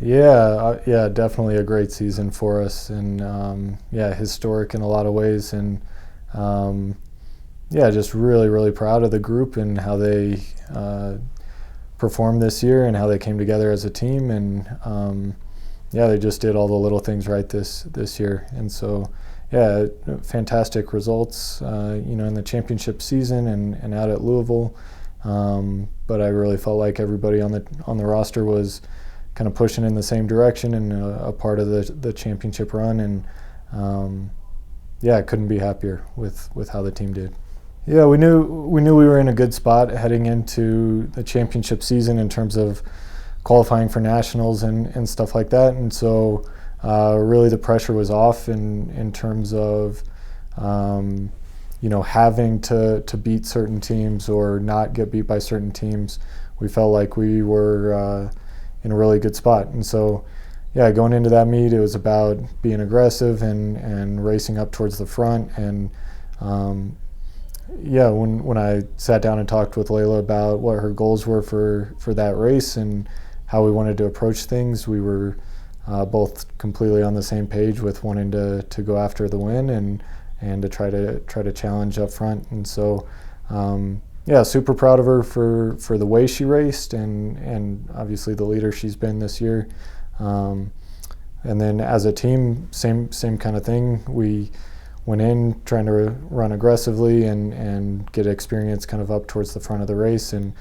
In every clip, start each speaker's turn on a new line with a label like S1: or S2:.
S1: Yeah, definitely a great season for us, and yeah, historic in a lot of ways, and um, yeah, just really, really proud of the group and how they performed this year and how they came together as a team, and yeah, they just did all the little things right this year, and so yeah, fantastic results, in the championship season and out at Louisville. But I really felt like everybody on the roster was kind of pushing in the same direction and a part of the championship run, and yeah, I couldn't be happier with how the team did. Yeah, we knew we were in a good spot heading into the championship season in terms of qualifying for nationals and stuff like that, and so really the pressure was off in terms of having to beat certain teams or not get beat by certain teams. We felt like we were in a really good spot, and so yeah, going into that meet, it was about being aggressive and racing up towards the front, and yeah, when I sat down and talked with Layla about what her goals were for that race and how we wanted to approach things, we were both completely on the same page with wanting to go after the win and to try to challenge up front. And so yeah, super proud of her for the way she raced and obviously the leader she's been this year. And then as a team, same kind of thing. We went in trying to run aggressively and get experience kind of up towards the front of the race, and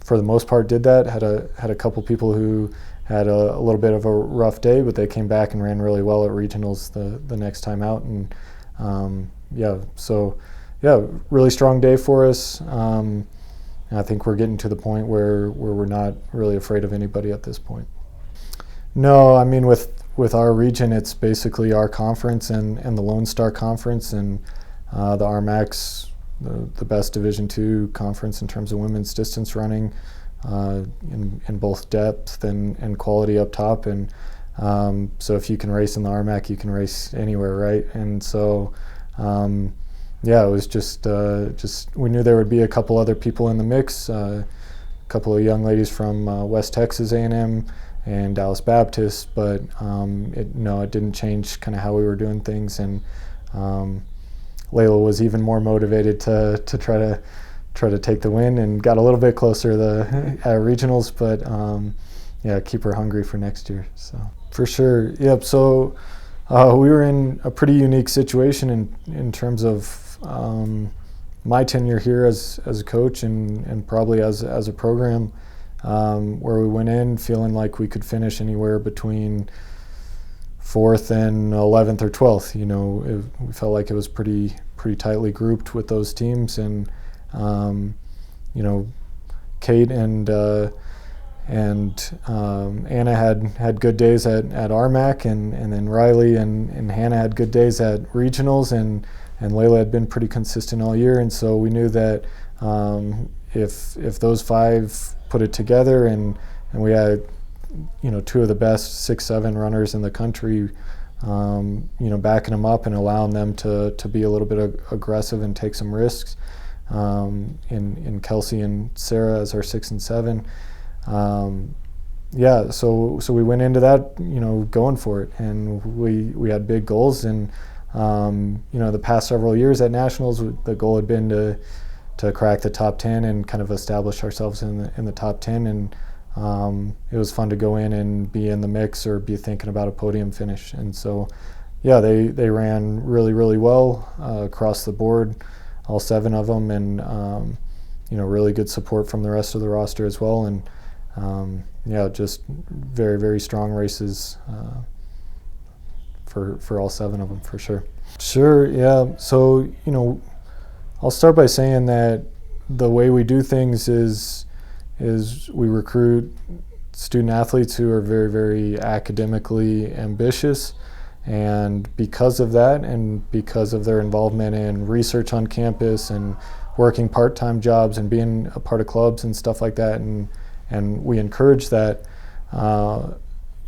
S1: for the most part did that. Had a couple people who had a little bit of a rough day, but they came back and ran really well at regionals the next time out, and yeah, really strong day for us. I think we're getting to the point where we're not really afraid of anybody at this point. No, I mean with our region, it's basically our conference and the Lone Star Conference, and the RMAC's the best Division II conference in terms of women's distance running, in both depth and quality up top. And so if you can race in the RMAC, you can race anywhere, right? And so yeah, it was just we knew there would be a couple other people in the mix, a couple of young ladies from West Texas A&M and Dallas Baptist, but it didn't change kind of how we were doing things, and Layla was even more motivated to try to take the win, and got a little bit closer to the regionals, but yeah, keep her hungry for next year. So for sure, yep. So we were in a pretty unique situation in terms of my tenure here as a coach and probably as a program, where we went in feeling like we could finish anywhere between 4th and 11th or 12th. We felt like it was pretty tightly grouped with those teams, and Kate and Anna had good days at RMAC, and then Riley and Hannah had good days at regionals, and Layla had been pretty consistent all year, and so we knew that if those 5 put it together, and we had 2 of the best 6-7 runners in the country, backing them up and allowing them to be a little bit aggressive and take some risks, in Kelsey and Sarah as our 6 and 7. Yeah, so we went into that, going for it, and we had big goals, and the past several years at nationals, the goal had been to crack the top 10 and kind of establish ourselves in the top 10, and it was fun to go in and be in the mix or be thinking about a podium finish. And so yeah, they ran really, really well across the board, all 7 of them, and really good support from the rest of the roster as well, and yeah, just very, very strong races for all 7 of them, for sure. Sure, yeah. So I'll start by saying that the way we do things is we recruit student athletes who are very, very academically ambitious, and because of that, and because of their involvement in research on campus and working part-time jobs and being a part of clubs and stuff like that, and we encourage that.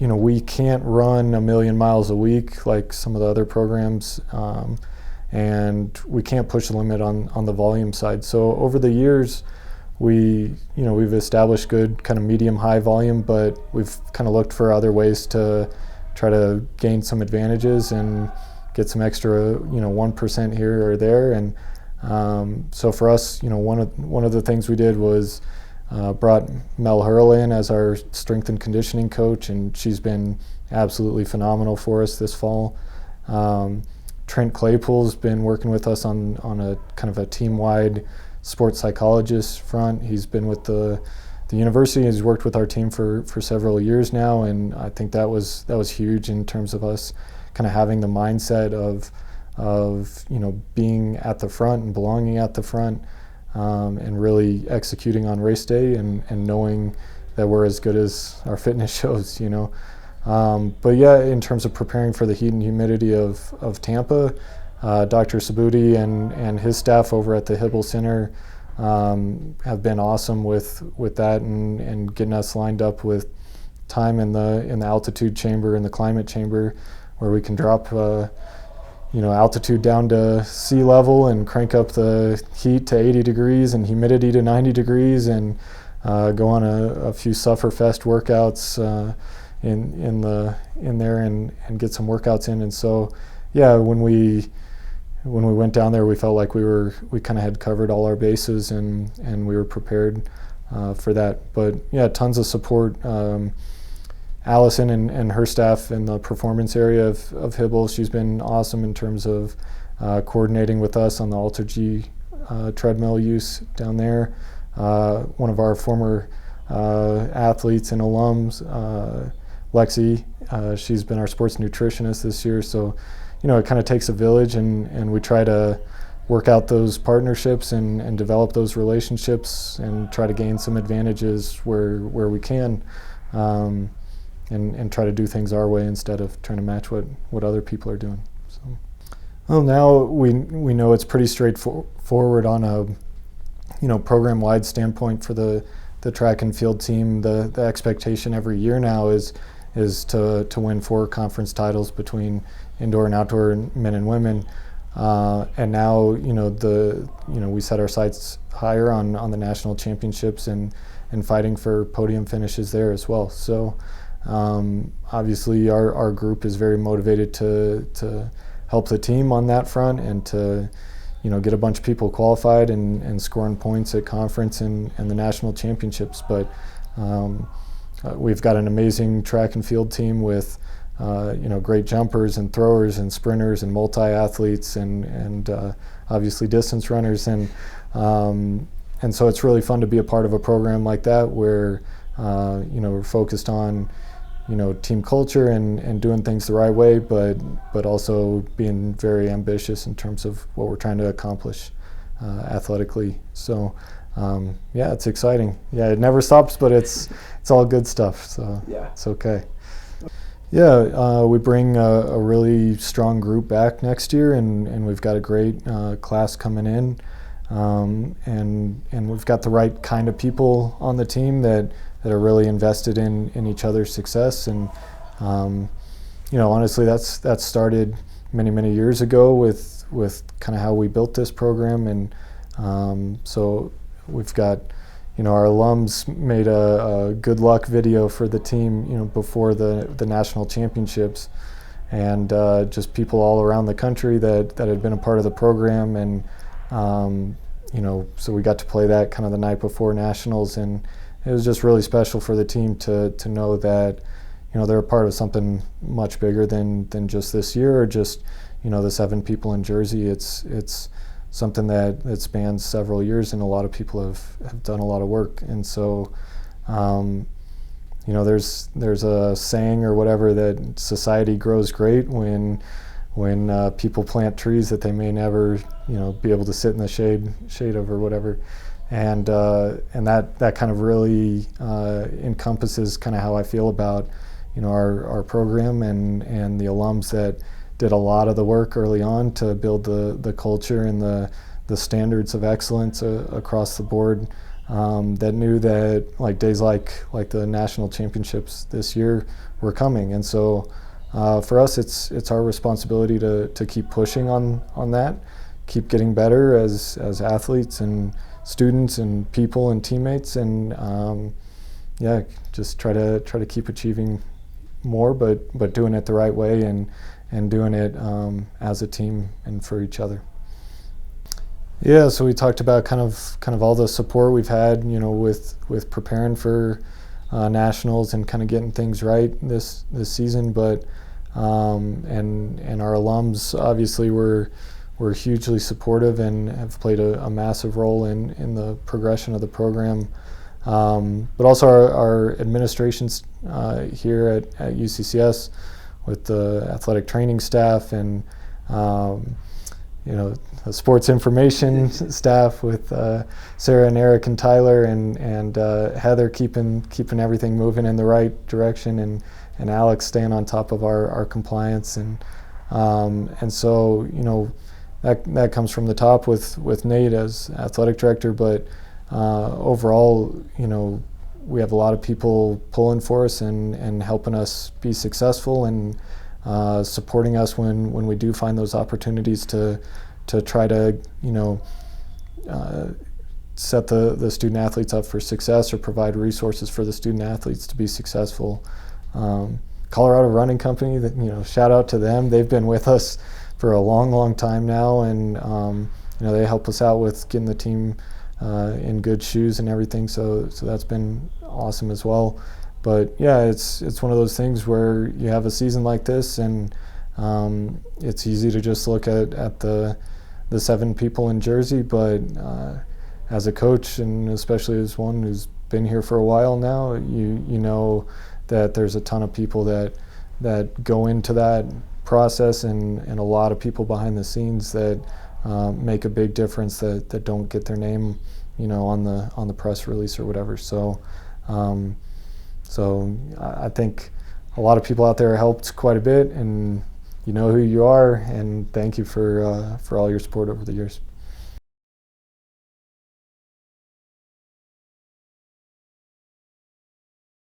S1: We can't run 1 million miles a week like some of the other programs, and we can't push the limit on the volume side. So over the years, we've established good kind of medium-high volume, but we've kind of looked for other ways to try to gain some advantages and get some extra 1% here or there. And so for us, one of the things we did was brought Mel Hurl in as our strength and conditioning coach, and she's been absolutely phenomenal for us this fall. Trent Claypool's been working with us on a kind of a team-wide sports psychologist front. He's been with the university. He's worked with our team for several years now, and I think that was huge in terms of us kind of having the mindset of being at the front and belonging at the front, and really executing on race day and knowing that we're as good as our fitness shows. But yeah, in terms of preparing for the heat and humidity of Tampa, Dr. Sabuti and his staff over at the Hibble Center have been awesome with that and getting us lined up with time in the altitude chamber and the climate chamber, where we can drop altitude down to sea level and crank up the heat to 80 degrees and humidity to 90 degrees and go on a few Sufferfest workouts in there and get some workouts in. And so yeah, when we went down there, we felt like we kind of had covered all our bases and we were prepared for that. But yeah, tons of support. Allison and her staff in the performance area of Hibble, she's been awesome in terms of coordinating with us on the Alter G treadmill use down there. One of our former athletes and alums, Lexi, she's been our sports nutritionist this year. So, it kind of takes a village, and we try to work out those partnerships and develop those relationships and try to gain some advantages where we can. And try to do things our way instead of trying to match what other people are doing. So, well, now we know it's pretty straightforward on a program-wide standpoint for the track and field team. The expectation every year now is to win 4 conference titles between indoor and outdoor men and women. And now we set our sights higher on the national championships and fighting for podium finishes there as well. So. Obviously our group is very motivated to help the team on that front and to get a bunch of people qualified and scoring points at conference and the national championships. But we've got an amazing track and field team with great jumpers and throwers and sprinters and multi-athletes and obviously distance runners, and so it's really fun to be a part of a program like that where we're focused on team culture and doing things the right way, but also being very ambitious in terms of what we're trying to accomplish athletically. So yeah, it's exciting. Yeah, it never stops, but it's all good stuff. So yeah, it's okay. Yeah, we bring a really strong group back next year, and we've got a great class coming in, and we've got the right kind of people on the team that are really invested in each other's success. And honestly, that started many years ago with kind of how we built this program. And so we've got our alums made a good luck video for the team before the national championships, and just people all around the country that had been a part of the program. And so we got to play that kind of the night before nationals, and it was just really special for the team to know that they're a part of something much bigger than just this year or just the 7 people in Jersey. It's something that spans several years, and a lot of people have done a lot of work. And so there's a saying or whatever that society grows great when people plant trees that they may never be able to sit in the shade of or whatever. And that kind of really encompasses kind of how I feel about our program and the alums that did a lot of the work early on to build the culture and the standards of excellence across the board, that knew that days like the national championships this year were coming. And so for us, it's our responsibility to keep pushing on that, keep getting better as athletes and students and people and teammates, and yeah, just try to keep achieving more, but doing it the right way, and doing it as a team and for each other. Yeah, so we talked about kind of all the support we've had, with preparing for nationals and kind of getting things right this season, but and our alums obviously were hugely supportive and have played a massive role in the progression of the program. But also our administrations here at UCCS, with the athletic training staff and the sports information staff with Sarah and Eric and Tyler and Heather keeping everything moving in the right direction, and Alex staying on top of our compliance, and so that comes from the top with Nate as athletic director, but overall, we have a lot of people pulling for us and helping us be successful, and supporting us when we do find those opportunities to try to set the student athletes up for success, or provide resources for the student athletes to be successful. Colorado Running Company, that shout out to them. They've been with us for a long time now, and they help us out with getting the team in good shoes and everything. So that's been awesome as well. But yeah, it's one of those things where you have a season like this, and it's easy to just look at the 7 people in Jersey, but as a coach, and especially as one who's been here for a while now, you know that there's a ton of people that go into that process, and a lot of people behind the scenes that make a big difference, that don't get their name on the press release or whatever. So I think a lot of people out there helped quite a bit, and you know who you are, and thank you for all your support over the years.